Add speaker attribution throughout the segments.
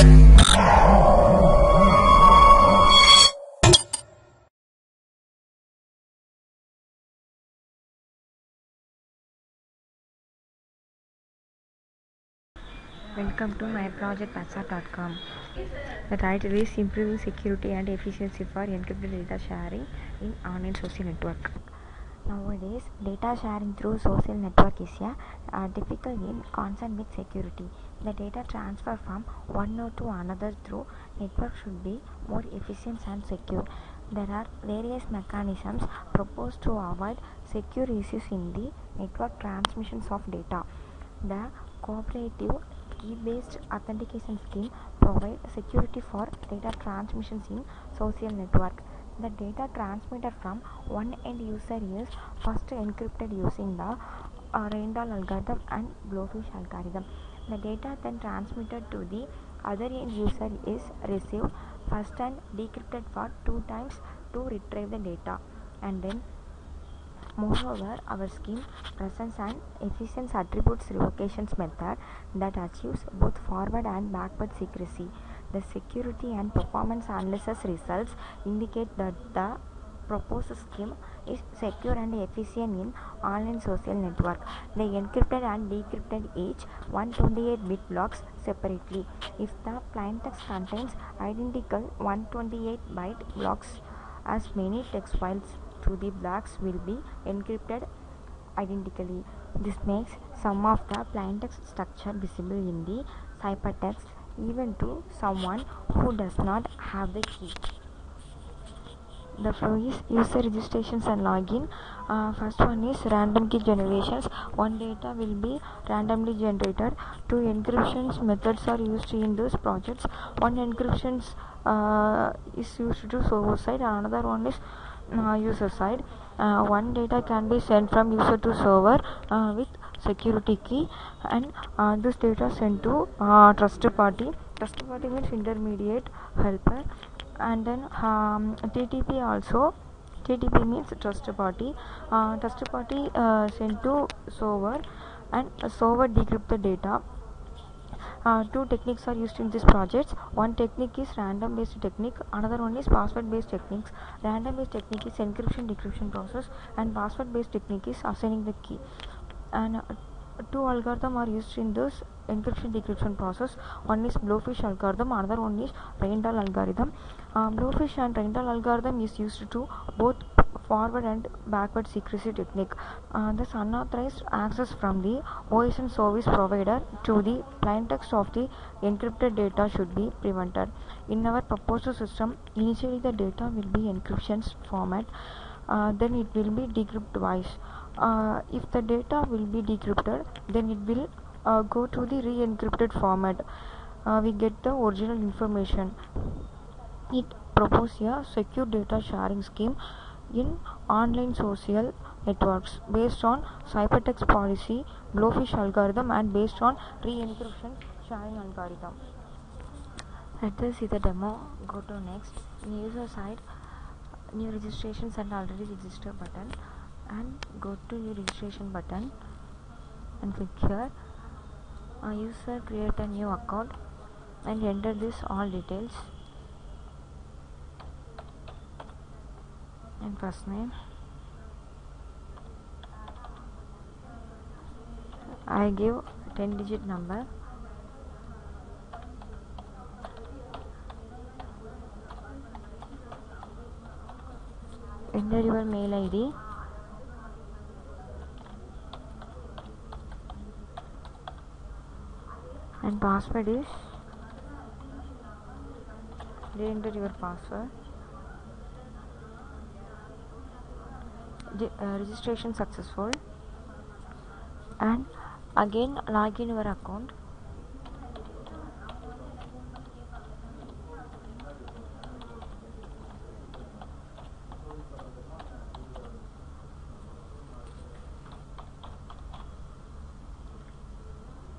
Speaker 1: Welcome to myprojectpatsa.com. The title is Improving Security and Efficiency for Encrypted Data Sharing in Online Social Network. Nowadays, data sharing through social network is a difficult in concern with security. The data transfer from one node to another through network should be more efficient and secure. There are various mechanisms proposed to avoid secure issues in the network transmissions of data. The cooperative key-based authentication scheme provides security for data transmissions in social network. The data transmitted from one end user is first encrypted using the Randall algorithm and Blowfish algorithm. The data then transmitted to the other end user is received first and decrypted for 2 times to retrieve the data, and then moreover, our scheme presents an efficient attributes revocation method that achieves both forward and backward secrecy. The security and performance analysis results indicate that the proposed scheme is secure and efficient in online social network. They encrypted and decrypted each 128-bit blocks separately. If the plaintext contains identical 128-byte blocks, as many text files to the blocks will be encrypted identically. This makes some of the plaintext structure visible in the ciphertext even to someone who does not have the key. The flow is user registrations and login. First one is random key generations. One data will be randomly generated. Two encryptions methods are used in those projects. One encryption is used to server side, another one is user side. One data can be sent from user to server with security key, and this data sent to trusted party. Trusted party means intermediate helper, and then TTP also. TTP means trusted party. Trusted party sent to server, and server decrypt the data. Two techniques are used in these projects. One technique is random based technique, another one is password based techniques. Random based technique is encryption decryption process, and password based technique is assigning the key. And two algorithms are used in this encryption decryption process. One is Blowfish algorithm, another one is Randall algorithm. Blowfish and Randall algorithm is used to both forward and backward secrecy technique. Thus unauthorized access from the OSN service provider to the plaintext of the encrypted data should be prevented. In our proposed system, initially the data will be encryption format, then it will be decrypted twice. If the data will be decrypted, then it will go to the re-encrypted format. We get the original information. It proposes a secure data sharing scheme in online social networks based on ciphertext policy, Blowfish algorithm, and based on re-encryption sharing algorithm. Let us see the demo. Go to next. In user side, new registrations and already registered button, and go to new registration button and click here. User create a new account and enter this all details and first name. I give 10-digit number, enter your mail ID, and password is, re-enter your password. Registration successful, and again log in your account.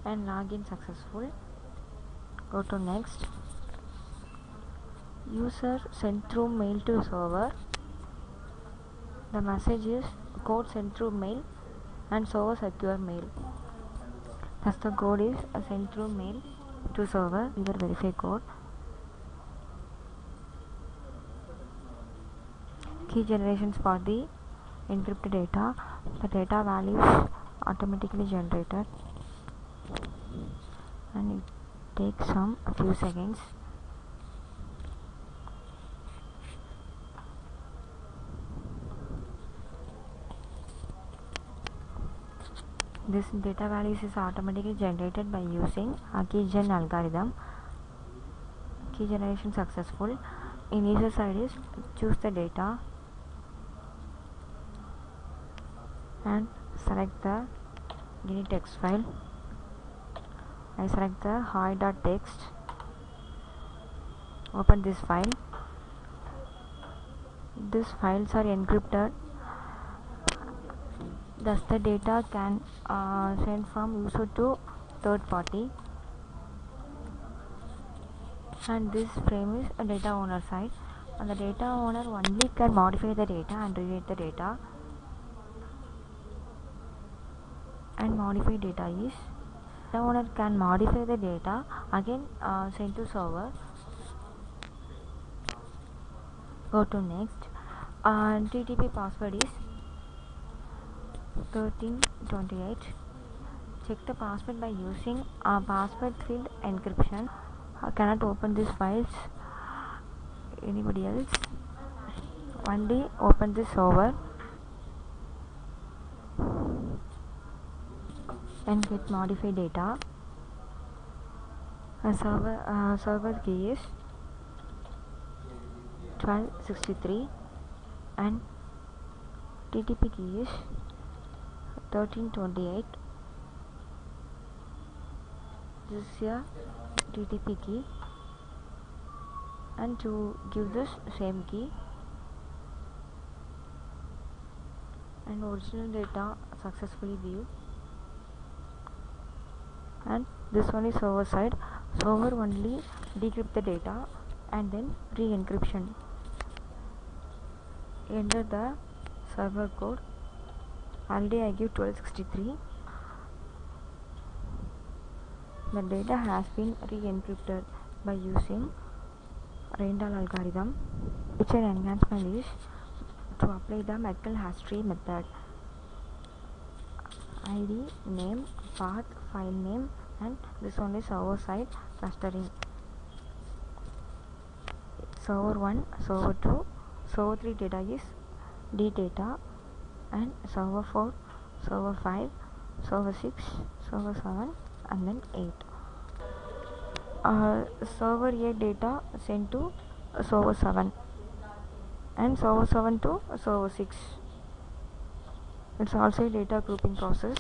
Speaker 1: And login successful. Go to next. User sent through mail to server. The message is code sent through mail and server secure mail. Thus the code is sent through mail to server your verify code. Key generations for the encrypted data. The data values automatically generated and it takes a few seconds. This data values is automatically generated by using a keygen algorithm. Key generation successful. In user side is choose the data and select the any text file. I select the hi.txt. Open this file. These files are encrypted. Thus the data can send from user to third party. And this frame is a data owner side, and the data owner only can modify the data and read the data. And modify data is the owner can modify the data again send to server. Go to next. TTP password is 1328. Check the password by using password field encryption. I cannot open these files. Anybody else? Only open this server and get modify data. Server key is 1263 and TTP key is 1328. This is your TTP key, and to give this same key and original data successfully view. And this one is server side. Server only decrypt the data and then re-encryption. Enter the server code. Already I give 1263. The data has been re-encrypted by using Randall algorithm. Feature enhancement is to apply the Merkle hash tree method. ID, name, path, file name, and this one is server side clustering. Server 1, server 2, server 3 data is D data, and server 4, server 5, server 6, server 7, and then 8. Server 8 data sent to server 7 and server 7 to server 6. It's also a data grouping process.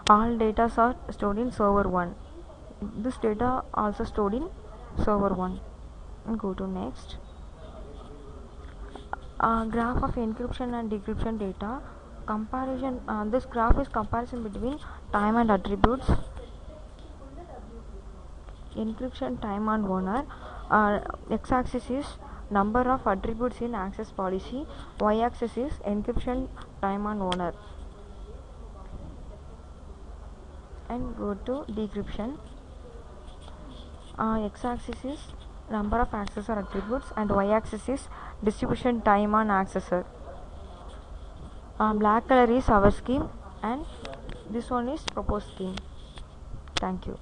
Speaker 1: All data are stored in server 1. This data also stored in server 1. And go to next. Graph of encryption and decryption data. Comparison. This graph is comparison between time and attributes. Encryption time and owner. X-axis is number of attributes in access policy. Y-axis is encryption time and owner. And go to decryption. X-axis is number of accessor attributes and y-axis is distribution time on accessor. Black color is our scheme and this one is proposed scheme. Thank you.